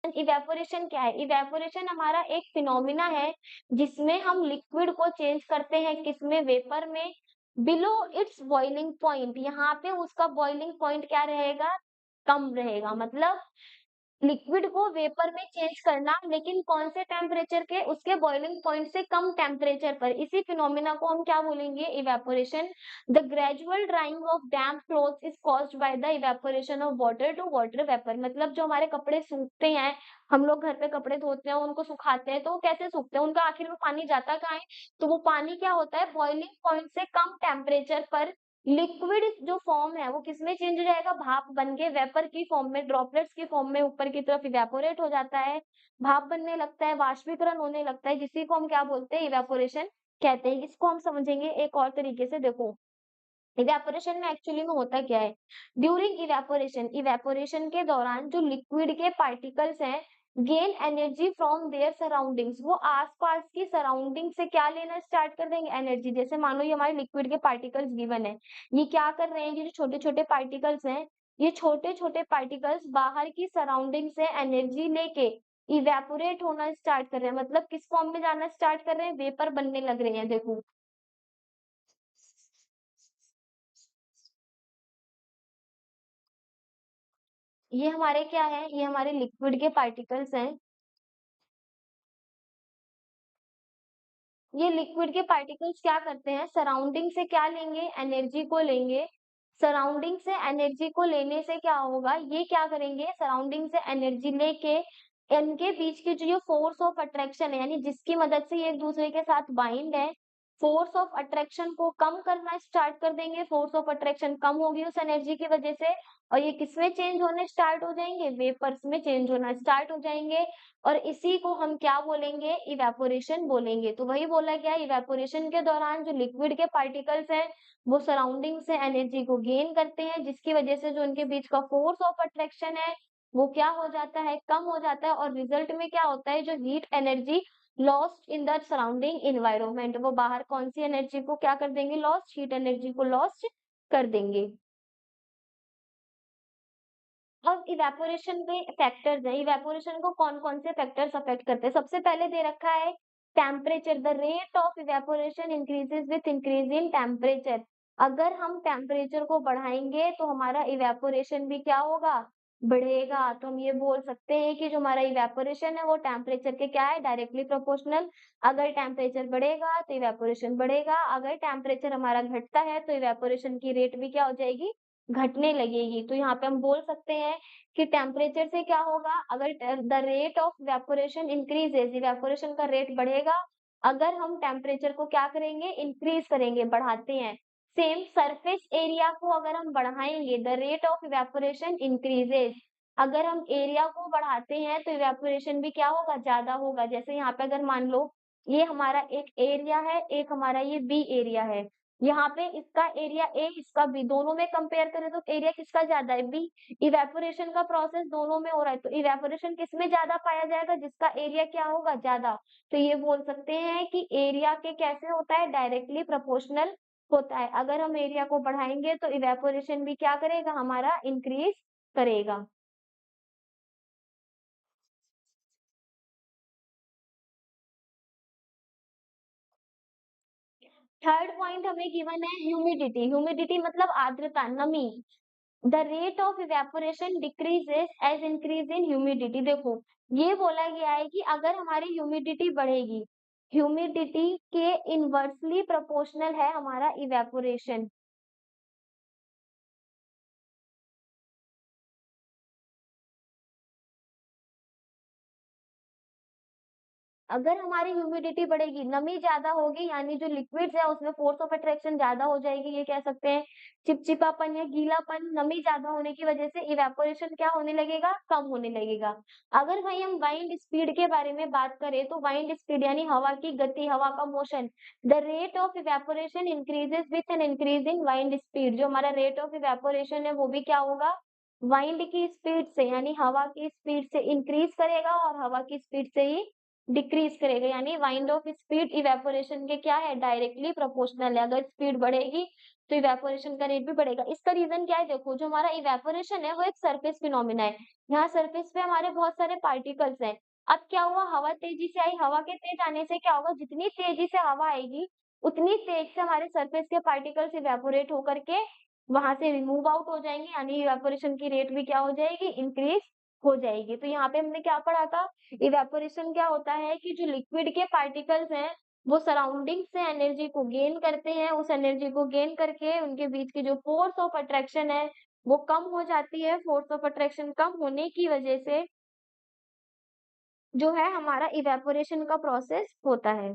Evaporation क्या है? Evaporation हमारा एक फिनोमिना है जिसमें हम लिक्विड को चेंज करते हैं किसमें? वेपर में। बिलो इट्स बॉइलिंग पॉइंट, यहाँ पे उसका बॉइलिंग पॉइंट क्या रहेगा? कम रहेगा। मतलब लिक्विड को वेपर में चेंज करना, लेकिन कौन से टेम्परेचर के? उसके बॉइलिंग पॉइंट से कम टेम्परेचर पर। इसी फिनोमिना को हम क्या बोलेंगे? Evaporation. The gradual drying of damp clothes is caused by the evaporation of water to water vapour. मतलब जो हमारे कपड़े सूखते हैं, हम लोग घर पे कपड़े धोते हैं, उनको सुखाते हैं, तो वो कैसे सूखते हैं? उनका आखिर में पानी जाता कहाँ है? तो वो पानी क्या होता है? बॉइलिंग पॉइंट से कम टेम्परेचर पर लिक्विड जो फॉर्म है वो किसमें चेंज हो जाएगा? भाप बन के वेपर की फॉर्म में, ड्रॉपलेट्स की फॉर्म में ऊपर की तरफ इवेपोरेट हो जाता है, भाप बनने लगता है, वाष्पीकरण होने लगता है, जिसी को हम क्या बोलते हैं? इवेपोरेशन कहते हैं। इसको हम समझेंगे एक और तरीके से। देखो, इवेपोरेशन में एक्चुअली में होता क्या है? ड्यूरिंग इवेपोरेशन, इवेपोरेशन के दौरान जो लिक्विड के पार्टिकल्स हैं gain energy from there surroundings, वो आसपास की सराउंडिंग से क्या लेना स्टार्ट कर देंगे? एनर्जी। जैसे मान लो ये हमारे लिक्विड के पार्टिकल्स गिवन है, ये क्या कर रहे हैं? ये जो छोटे छोटे पार्टिकल्स हैं, ये छोटे छोटे पार्टिकल्स बाहर की सराउंडिंग से एनर्जी लेके इवेपोरेट होना स्टार्ट कर रहे हैं। मतलब किस फॉर्म में जाना स्टार्ट कर रहे हैं? वेपर बनने लग रहे हैं। देखो, ये हमारे क्या है? ये हमारे लिक्विड के पार्टिकल्स हैं। ये लिक्विड के पार्टिकल्स क्या करते हैं? सराउंडिंग से क्या लेंगे? एनर्जी को लेंगे। सराउंडिंग से एनर्जी को लेने से क्या होगा? ये क्या करेंगे? सराउंडिंग से एनर्जी लेके इनके बीच की जो ये फोर्स ऑफ अट्रैक्शन है, यानी जिसकी मदद से ये एक दूसरे के साथ बाइंड है, फोर्स ऑफ अट्रैक्शन को कम करना स्टार्ट कर देंगे। फोर्स ऑफ अट्रैक्शन कम होगी उस एनर्जी की वजह से, और ये किसमें चेंज होने स्टार्ट हो जाएंगे? वेपर्स में चेंज होना स्टार्ट हो जाएंगे। और इसी को हम क्या बोलेंगे? इवेपोरेशन बोलेंगे। तो वही बोला गया, इवेपोरेशन के दौरान जो लिक्विड के पार्टिकल्स हैं वो सराउंडिंग से एनर्जी को गेन करते हैं, जिसकी वजह से जो उनके बीच का फोर्स ऑफ अट्रैक्शन है वो क्या हो जाता है? कम हो जाता है। और रिजल्ट में क्या होता है? जो heat energy lost in the surrounding environment, वो बाहर कौन सी एनर्जी को क्या कर देंगे? लॉस्ट, हीट एनर्जी को लॉस्ट कर देंगे। अब इवेपोरेशन के फैक्टर्स हैं। इवेपोरेशन को कौन-कौन से फैक्टर्स अफेक्ट करते हैं? सबसे पहले दे रखा है temperature. The rate of evaporation increases with increase in temperature. अगर हम टेम्परेचर को बढ़ाएंगे तो हमारा इवेपोरेशन भी क्या होगा? बढ़ेगा। तो हम ये बोल सकते हैं कि जो हमारा इवेपोरेशन है वो टेम्परेचर के क्या है? Directly proportional. अगर टेम्परेचर बढ़ेगा तो इवेपोरेशन बढ़ेगा, अगर टेम्परेचर हमारा घटता है तो इवेपोरेशन की रेट भी क्या हो जाएगी? घटने लगेगी। तो यहाँ पे हम बोल सकते हैं कि टेम्परेचर से क्या होगा? अगर the rate of evaporation increases, evaporation का रेट बढ़ेगा अगर हम टेम्परेचर को क्या करेंगे? इंक्रीज करेंगे, बढ़ाते हैं। सेम सरफेस एरिया को अगर हम बढ़ाएंगे, the rate of evaporation increases, अगर हम एरिया को बढ़ाते हैं तो इवेपोरेशन भी क्या होगा? ज्यादा होगा। जैसे यहाँ पे अगर मान लो ये हमारा एक एरिया है, एक हमारा ये बी एरिया है, यहाँ पे इसका एरिया ए, इसका बी, दोनों में कंपेयर करें तो एरिया किसका ज्यादा है? बी। इवेपोरेशन का प्रोसेस दोनों में हो रहा है, तो इवेपोरेशन किसमें ज्यादा पाया जाएगा? जिसका एरिया क्या होगा? ज्यादा। तो ये बोल सकते हैं कि एरिया के कैसे होता है? डायरेक्टली प्रोपोर्शनल होता है। अगर हम एरिया को बढ़ाएंगे तो इवेपोरेशन भी क्या करेगा? हमारा इंक्रीज करेगा। थर्ड पॉइंट हमें गिवन है ह्यूमिडिटी। ह्यूमिडिटी मतलब आर्द्रता, नमी। The rate of evaporation decreases as increase in humidity. देखो, ये बोला गया है कि अगर हमारी ह्यूमिडिटी बढ़ेगी, ह्यूमिडिटी के इनवर्सली प्रोपोर्शनल है हमारा इवेपोरेशन। अगर हमारी ह्यूमिडिटी बढ़ेगी, नमी ज्यादा होगी, यानी जो लिक्विड्स है उसमें फोर्स ऑफ अट्रैक्शन ज्यादा हो जाएगी, ये कह सकते हैं। चिपचिपापन या गीलापन, नमी ज्यादा होने की वजह से इवेपोरेशन क्या होने लगेगा? कम होने लगेगा। अगर भाई हम वाइंड स्पीड के बारे में बात करें तो वाइंड स्पीड यानी हवा की गति, हवा का motion, the rate of evaporation increases with an increase in wind speed. जो हमारा रेट ऑफ इवेपोरेशन है वो भी क्या होगा? वाइंड की स्पीड से, यानी हवा की स्पीड से इंक्रीज करेगा, और हवा की स्पीड से ही डिक्रीज करेगा, यानी वाइंड ऑफ स्पीड इवेपोरेशन के क्या है, डायरेक्टली प्रोपोर्शनल है। अगर स्पीड बढ़ेगी तो इवेपोरेशन का रेट भी बढ़ेगा। इसका रीजन क्या है, देखो जो हमारा इवेपोरेशन है वो एक सरफेस फिनोमिना है। यहाँ सरफेस पे हमारे बहुत सारे पार्टिकल्स हैं। अब क्या हुआ, हवा तेजी से आई, हवा के तेज आने से क्या होगा, जितनी तेजी से हवा आएगी उतनी तेज से हमारे सरफेस के पार्टिकल्स इवेपोरेट होकर के वहां से रिमूव आउट हो जाएंगे, यानी इवेपोरेशन की रेट भी क्या हो जाएगी, इंक्रीज हो जाएगी। तो यहाँ पे हमने क्या पढ़ा था, इवेपोरेशन क्या होता है कि जो लिक्विड के पार्टिकल्स हैं वो सराउंडिंग से एनर्जी को गेन करते हैं, उस एनर्जी को गेन करके उनके बीच की जो फोर्स ऑफ अट्रैक्शन है वो कम हो जाती है। फोर्स ऑफ अट्रैक्शन कम होने की वजह से जो है हमारा इवेपोरेशन का प्रोसेस होता है।